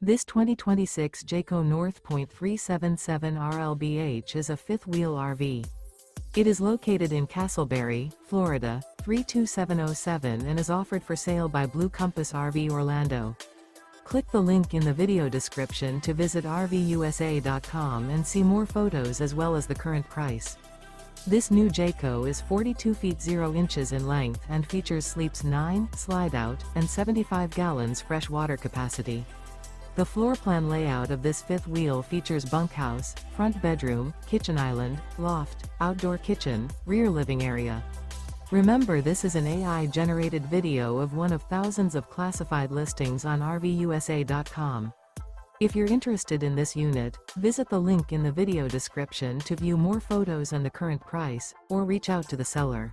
This 2026 Jayco North Point 377 RLBH is a fifth-wheel RV. It is located in Casselberry, Florida, 32707 and is offered for sale by Blue Compass RV Orlando. Click the link in the video description to visit RVUSA.com and see more photos as well as the current price. This new Jayco is 42 feet 0 inches in length and features sleeps 9, Slideout, and 75 gallons fresh water capacity. The floor plan layout of this fifth wheel features bunkhouse, front bedroom, kitchen island, loft, outdoor kitchen, rear living area. Remember, this is an AI-generated video of one of thousands of classified listings on RVUSA.com. If you're interested in this unit, visit the link in the video description to view more photos and the current price, or reach out to the seller.